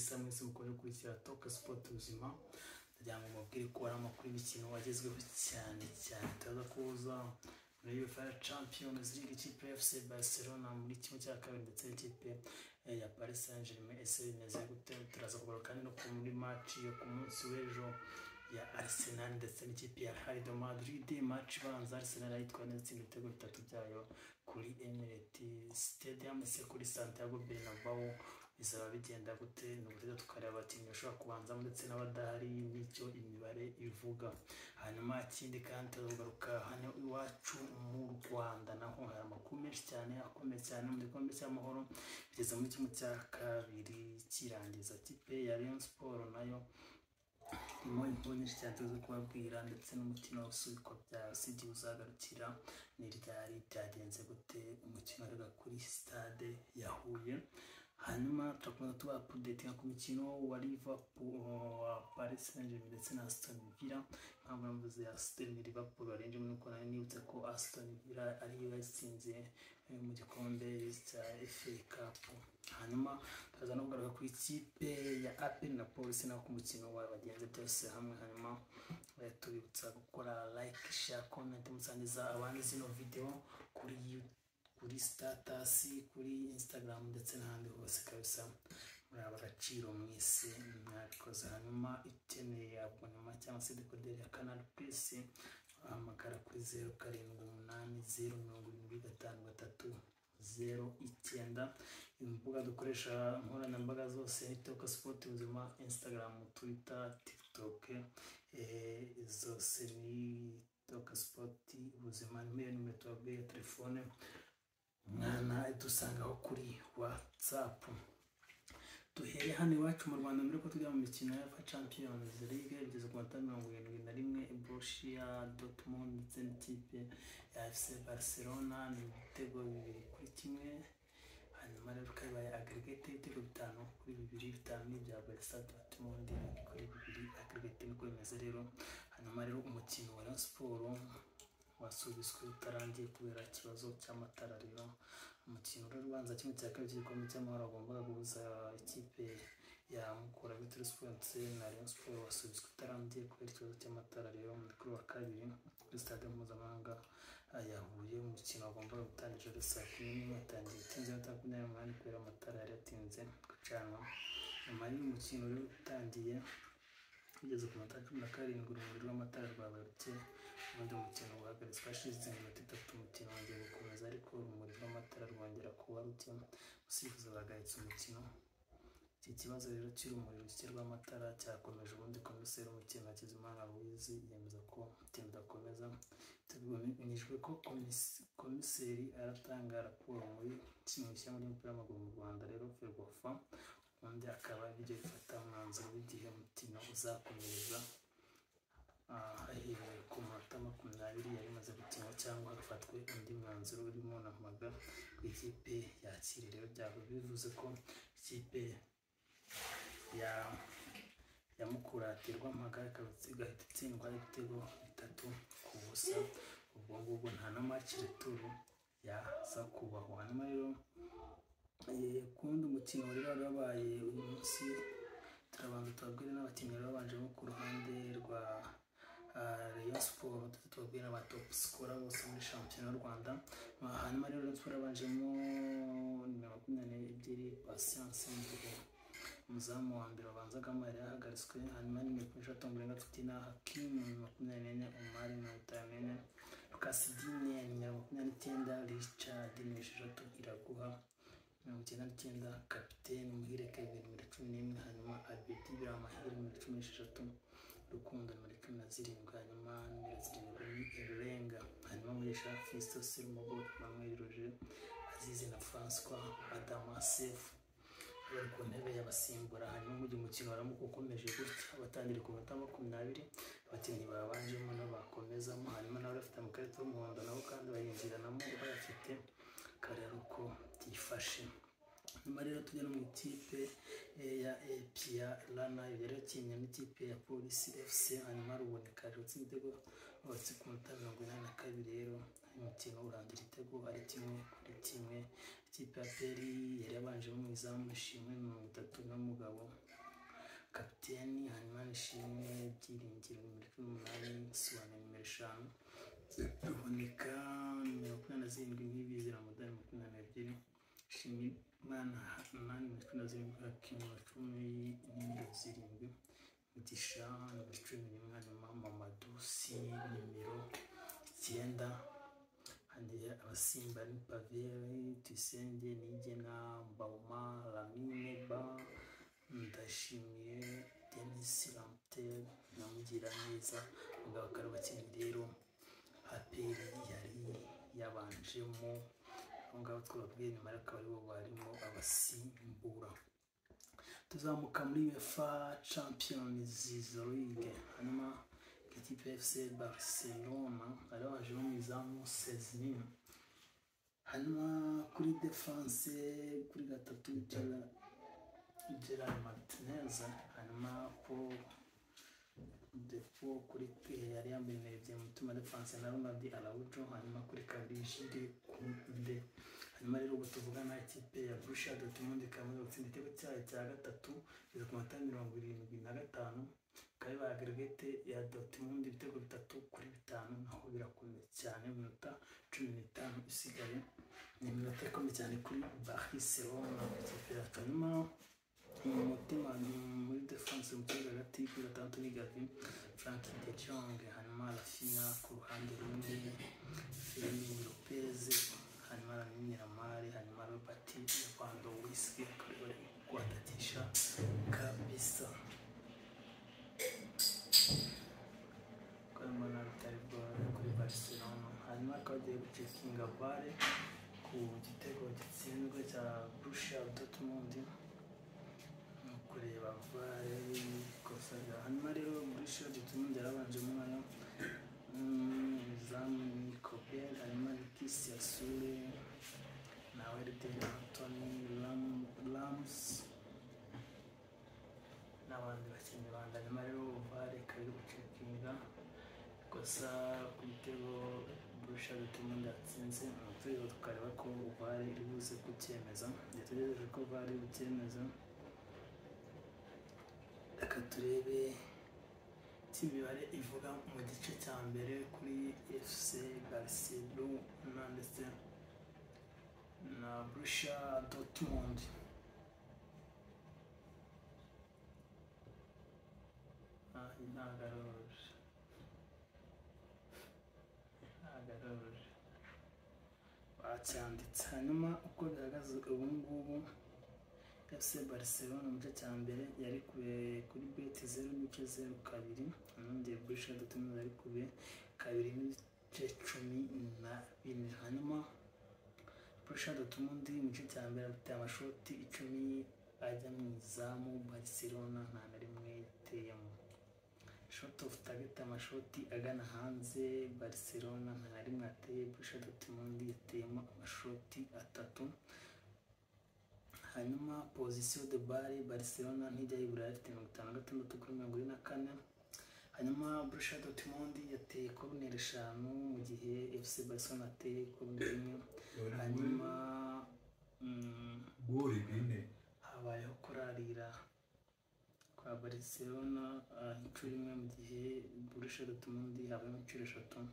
kabisa mwese mukoje kurikira Talk Sport ubuzima ndagira ngo mubwire ko ari amakuru y'imikino wagezweho cyane taza kuza muri UEFA Champions League ikipe ya FC Barcelona muri kimwe cya kabiri ndetse n'ikipe ya Paris Saint-Germain ese bimeze gute turaza kugaruka no muri match yo ku munsi w'ejo ya Arsenal ndetse n'ikipe ya Real Madrid match banza Arsenal yitwa neza ibitego 3 byayo kuri Emirates Stadium se kuri Santiago Bernabeu bizaba bigenda gute n'uburyo tukareba abakinnyi bashobora kubanza ndetse n'abadahari n'icyo imibare ivuga hanyuma ikindi kandi tugaruka hano iwacu mu Rwanda naho hari amakuru menshi cyane akomeye cyane mu gikombe cy'amahoro bigeze muri kimwe cya kabiri kirangiza kipe ya Rayon Sport nayo irimo inkuru nyinshi cyane tuzi kubabwira ndetse n'umukino w'usubikwa bya Sidi uzagarukira n'iryari byagenze gute umukino rega kuri stade ya Huye hanyuma turakomeza tuba update ku mukino wa Liverpool wa Paris Saint-Germain ndetse na Aston Villa mpamvu mvuze ya Liverpool barenje muri ko nari nibutse ko Aston Villa ariyo yatsinze mu gikombe cya FA Cup hanyuma turaza no kugaruka ku ikipe ya APR na Police na ku mukino wa bagenze byose hamwe hanyuma tubibutsa gukora like share comment musangiza abandi zino video kuri status kuri Instagram ndetse n'ahandi hose kabisa muri abagaciro mwese mwabikoze hanyuma ikeneye abonema cyangwa se decoder ya Canal Plus amakara kuri 0788075309 imbuga dukoresha nkoranyambaga zose Talk Sport ubuzima Instagram Twitter TikTok zose ni Talk Sport ubuzima nimero tubabwiye ya telefone mwana dusangaho kuri WhatsApp duhere hano iwacu mu Rwanda mbere ko tujya mu mikino ya Champions League bigeze ku 71 Borussia Dortmund ndetse n'ikipe ya FC Barcelona ni ibitego 2-1 hanyuma rero kabaye aggregate ibitego 5-2 n'ibya Borussia Dortmund kuri 2 aggregate niko bimeze rero hanyuma rero umukino wa Rayon Sport wasubiswe utarangiye kubera ikibazo cy'amatara rero umukino ubanza kimwe cya kabiri gikombe cy'amahoro agomba guhuza ikipe ya Mukura Victory Sports na Rayon Sport wasubiswe utarangiye kubera ikibazo cy'amatara rero mu kuri wa kabiri kuri stade mpuzamahanga yahuye umukino agomba gutangira saa 10 watangiye tinze atakunyaye umwanya kubera amatara yari yatinze gucanwa nyuma y'umukino rero utangiye bigeze ku 17 urumuri rw'amatara rwabarutse ubundi umukino wahagaritswe hashize iminota 3 umukino wongeye gukomeza ariko urumuri rw'amatara rwongera kuba ruke usifuza bagahitse umukino iki kibazo rero cy'urumuri ruke rw'amatara cyakomeje ubundi komiseri w'umukino Hakizimana Louise yemeza ko umukino udakomeza tubonijwe ko komiseri aratanga raporo muri kimwe cy'umupira w'amaguru mu Rwanda rero Ferwafa undi akaba bijye gufata umwanzuro w'igihe umukino uzakomeza aherewe ku minota 20 yari imaze gukinwa cyangwa hafatwe undi mwanzuro urimo namaga ikipe yakire rero byabo bivuze ko ikipe ya Mukura aterwa mpaga ikabutsiga itsindwa ibitego 3-0 ubwo nta na match retour yaza kubaho hanyuma rero kundi umukino rero wabaye uyu munsi turabanza tubabwire n'abakinnyi babanje ku ruhande rwa Rayon Sport tubabwire aba top scorer bose muri shampiyona y'u Rwanda hanyuma rero Rayon Sport yabanjemo 22 Patience umuzamu wa mbere wabanzagamo yari yahagaritswe hanyuma ni Mwishato Murenga Fitina Hakim 24 Omar 54 Kasidine 29 Richard 16 Iraguha 99 kapiteni Muhire Kevin 11 hanyuma Abedi Biramahire 16 Rukundo 17 hanyuma 17 Erenga hanyuma Mugisha Fisto Sirmogo Manuel Roger Azize na François Adama Sef bari ku ntebe y'abasimbura hanyuma mu mukino waramuko ukomeje gutya abatangire ku minota 20 abakinnyi babanjemo n'abakomezamo hanyuma nawe bafite amakarita y'umuhondo nabo kandi bayinjiranamo bayafite karero ko tifashe nyuma rero tujya no mu ikipe ya Epia Lana yari yakinnye n'ikipe ya Police FC hanyuma ruboneka rutse ibitego bose ku minota 82 rero umukino urangira igitego ari kimwe ikipe ya Peri yari yabanje mu izamu ishimwe 30 n'umugabo kapiteni, hanyuma Nishimwe Byiringiro nimero 18, Siwane nimero 5, Ruboneka nimero 27, Nkibizi Ramadani 22, Shimimana Hanani nimero 27, Hakim 10 nimero 7, Mugisha nimero 11, hanyuma Mamadou Si nimero 9, handi abasimba ni Paveri, Tuyisenge, Nigena, Mbauma, Lamine Ba, Ndashimiye, Denis Lamtel, Namugira neza, mugabakara bakindi rero aperi yari yabanjemo ngabo twabwiye nyuma y'akaba aribo barimo abasimbura. Tuzamuka muri UEFA Champions League, hanyuma ikipe FC Barcelona arabaje mu izamu 16, hanyuma kuri defense kuri gatatu Gerard Martinez, hanyuma Depo kuri yari yambaye ibyo mutuma defense na Ronaldo Araujo, hanyuma kuri kabiri Jude Kounde. Hanyuma rero ubwo tuvugana ikipe ya Borussia Dortmund kamwe gutsinda igitego cyayo cya gatatu kugeza ku minota 75, kandi ba aggregate ya Dortmund ibitego 3-5, naho birakomeye cyane mu minota 15 isigaye. Ni iminota ikomeye cyane kuri Barcelona ikipe ya hanyuma umutima muri defense mu kibuga hagati kuri gatandatu ni Gavi, Frankie de Jong, hanyuma Rafinha ku ruhande rumwe, Fermin Lopez, hanyuma Lamine Yamal, hanyuma Robert Lewandowski akaba kwatakisha kabisa. Kwa maana kuri Barcelona, hanyuma akagiye gucekinga VAR ku gitego gitsinzwe cya Borussia Dortmund, kureba VAR kosa rya hanyuma rero Borussia Dortmund yarabanje umwana zamu ni Kobel, hanyuma Kisi Asule nawe Ridley Anthony Lams n'abandi bakinnyi bandi, hanyuma rero VAR ikaba gucekinga kosa ku gitego Borussia Dortmund yatsinze. Tureba tukareba ko VAR iri buze kucyemeza, dutegereje ko VAR iri bucyemeza. Reka turebe imibare ivuga mu gice cya mbere kuri FC Barcelona ndetse na Borussia Dortmund. Agaruje bacyanditse, hanyuma uko bihagaze ubu ngubu FC Barcelona mu gice cya mbere yari kuri bet 0.02, undi Borussia Dortmund yari kube 2.14, hanyuma Borussia Dortmund mu gice cya mbere afite amashoti 10 ajya mu izamu, Barcelona nta na rimwe yateyemo. Shot of target amashoti agana hanze, Barcelona nta na rimwe ateye, Borussia Dortmund yateyemo amashoti 3. hanyuma position de balle Barcelona ntijya yibura afite 56-44, hanyuma Borussia Dortmund yateye corner 5 mu gihe FC Barcelona ateye corner 1, hanyuma goli 4 habayeho kurarira kwa Barcelona inshuro imwe, mu gihe Borussia Dortmund habayeho inshuro 3.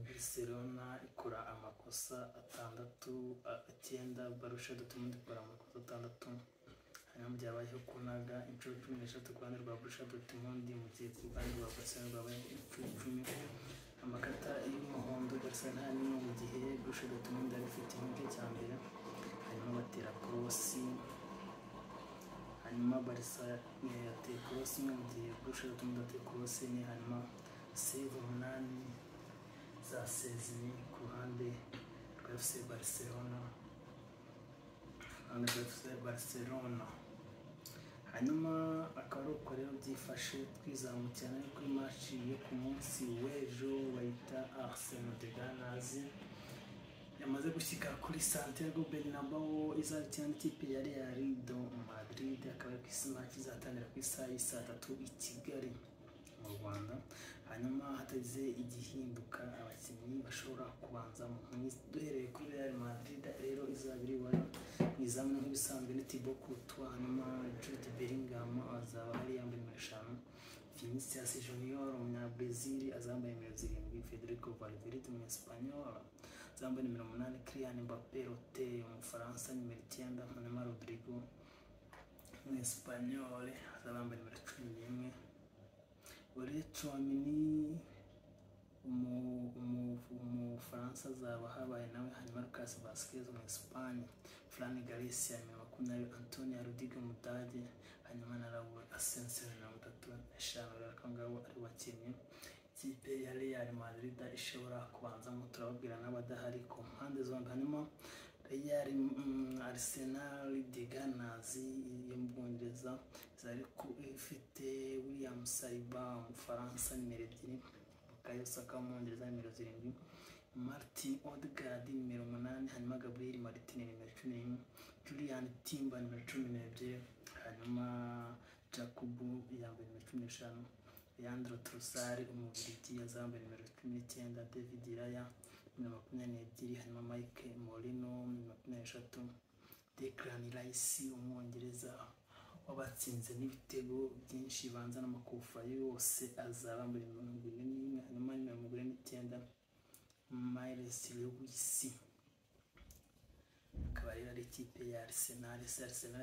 Barcelona ikora amakosa 6-9, Borussia Dortmund ikora amakosa 6, hanyuma byabayeho kunaga inshuro 13 ku ruhande rwa Borussia Dortmund, mu gihe ku ruhande rwa Barcelona babayeho inshuro 10. Amakata y'umuhondo Barcelona ni mu gihe Borussia Dortmund ari ifite igice cya mbere, hanyuma batera cross, hanyuma Barca yateye cross mu gihe Borussia Dortmund ateye cross, hanyuma save 8 za Sezini ku ruhande rwa FC Barcelona, hanyuma akaba uko rero byifashe twizamukirana kuri match yo ku munsi w'ejo bayita Arsenal de Ganas yamaze gushyika kuri Santiago Bernabeu, izakina n'ikipe ya Real Madrid. Akaba ku match izatangira ku isaha y'isa 3 i Kigali mu Rwanda, hanyuma hatagize igihinduka abakinnyi bashobora kubanza mu duhereye kuri Real Madrid rero izabiri wari izamu nk'ibisanzwe ni Thibaut Courtois, hanyuma Jude Bellingham, hanyuma azaba hari yambaye nimero 5 Vinicius Junior umunyabrazil azambaye nimero 7 Federico Valverde umunyespanyol azambaye nimero 8 Kylian Mbappé Rote umufaransa nimero 9 hanyuma Rodrigo umunyespanyol azambaye nimero 11 Ore Chouameni umufaransa azaba habaye nawe hanyuma Lucas Vazquez mu Espagne Fran Garcia nimero 20 Antonio Rudiger Mudage hanyuma na Raúl Asensio nimero 35 akangabo ari wakinnye ikipe ya Real Madrid ishobora kubanzamo turababwira n'abadahari ku mpande zombi hanyuma Real Arsenal de Gunners yo mu Bwongereza zari ku ifite William Saliba umufaransa nimero 2 Bukayo Saka mu Bwongereza nimero 7 Martin Odegaard nimero 8 hanyuma Gabriel Martinelli nimero 11 Julian Timber nimero 12 hanyuma Jacobu yambaye nimero 15 Leandro Trossard umubirigi yazambaye nimero 19 David Raya nimero 22 hanyuma Mike Molino nimero 23 Declan Rice umwongereza wabatsinze n'ibitego byinshi banza n'amakofa yose azaba muri 21 hanyuma nimero 29 Miles Lewis kabarira ikipe ya Arsenal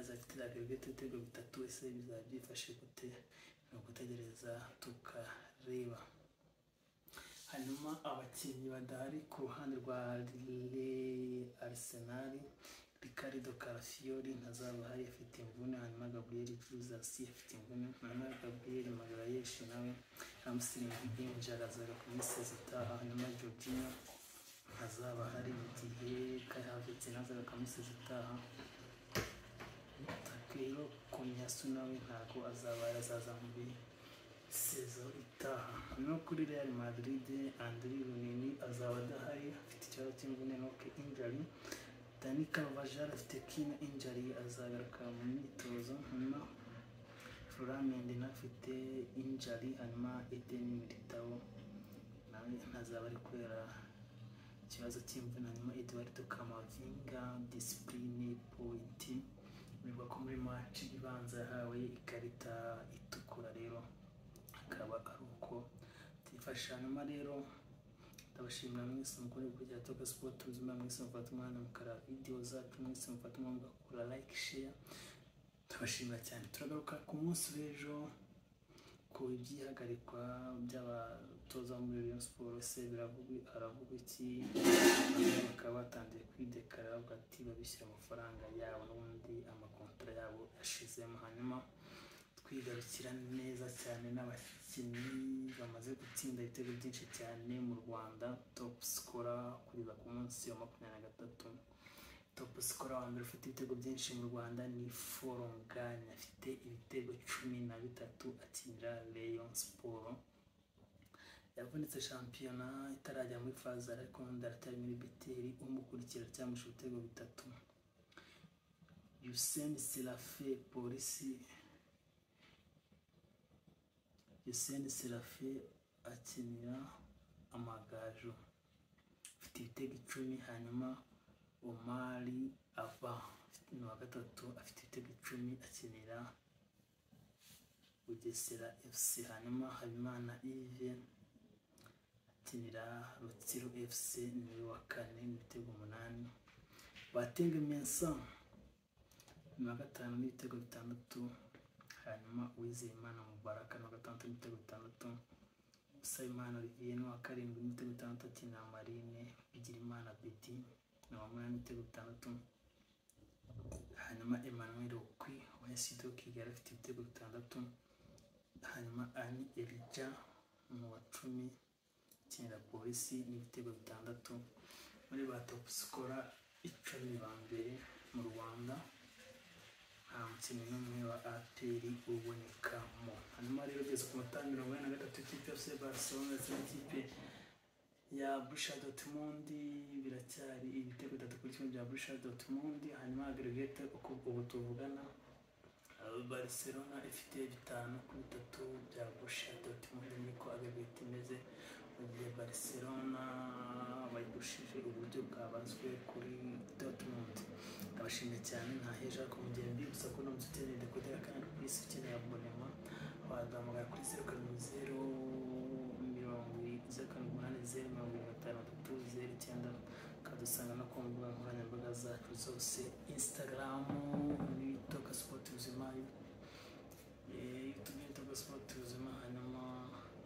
zafite agregate ibitego 3 ese bizabyifashe gute no gutegereza tukareba hanyuma abakinnyi badahari ku ruhande rwa Arsenal Ricardo Calafiori ntazaba hari afite imvune hanyuma Gabriel Jesus afite imvune hanyuma Gabriel Magalhaes nawe hamstring injury azaga ku minsi zitaha hanyuma Jorginho ntazaba hari mu gihe Kai Havertz nazaga ku minsi zitaha Takeo Konyasu nawe ntago azaba yazaza muri sezo itaha no kuri Real Madrid Andriy Runini azaba adahari afite ikibazo cy'imvune no injury Dani Carvajal afite kina injury azagaruka mu myitozo hanyuma Florent Mendy afite injury hanyuma Eden Militao nawe ntazaba ari kubera ikibazo cy'imvune hanyuma Eduardo Camavinga discipline point bivuga ko muri match ibanza yahawe ikarita itukura rero akaba ari uko tifasha hanyuma rero ndabashimira mwese mukore kujya Toka Sport ubuzima mwese mufata umwana mukara video zacu mwese mufata umwana mugakora like share ndabashimira cyane turagaruka ku munsi w'ejo ku ibyihagarikwa by'abatoza muri Rayon Sports se aravuga iki bakaba batangiye kwidekara ati babishyira amafaranga yabo n'ubundi amakontra yabo yashizemo hanyuma twigarukira neza cyane n'abakinnyi bamaze gutsinda ibitego byinshi cyane mu Rwanda top scorer kugeza ku munsi wa 23 top scorer wa mbere ufite ibitego byinshi mu Rwanda ni Foronganya afite ibitego 13 akinira Rayon Sports yavunitse shampiyona itarajya muri faza ariko ndaratari muri biteri umukurikira cyamusha ibitego 3 Hussein Serafe polisi Hussein Serafe akinira Amagaju afite ibitego 10 hanyuma Omari Ava ni wa gatatu afite ibitego 10 akinira Bugesera FC hanyuma Habimana Yves akinira Rutsiro FC ni wa kane n'ibitego 8 Batenge Mensa ni wa gatanu n'ibitego 6 hanyuma Uwizeyimana Mubaraka ni wa gatandatu n'ibitego 6 Usayimana Olivier ni wa karindwi n'ibitego 6 akinira Marine Bigirimana Bedi ni wa 8 n'ibitego 6 hanyuma Emmanuel Okwi wa Sido Kigali afite ibitego 6 hanyuma Ani Elija mu wa 10 akinira polisi n'ibitego 6 muri ba top scorer 10 ba mbere mu Rwanda nta mukinnyi n'umwe wa APR ubonekamo hanyuma rero ugeze ku matangiro 43 ikipe ya FC Barcelona n'ikipe ya Borussia Dortmund biracyari ibitego 3 kuri 1 bya Borussia Dortmund hanyuma aggregate ubu tuvugana Barcelona ifite 5 kuri 3 bya Borussia Dortmund niko aggregate imeze mu gihe Barcelona bayidushije uburyo bwabazwe kuri Dortmund abashimye cyane nta heja ku mugenzi gusa ko no mututene dekodera kandi kwisi ukeneye waduhamagara kuri 0700 ukadusanga no ku mbuga nkoranyambaga zacu zose, Instagram ni Toka Sport Ubuzima, YouTube ni Toka Sport Ubuzima, hanyuma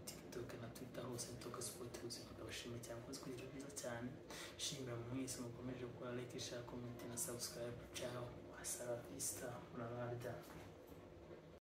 TikTok na Twitter hose ni Toka Sport Ubuzima. Ndabashimiye cyane kuko twigirira byiza cyane, shimira mwese mukomeje gukora like, share, comment na subscribe. Ciao, hasta la vista, una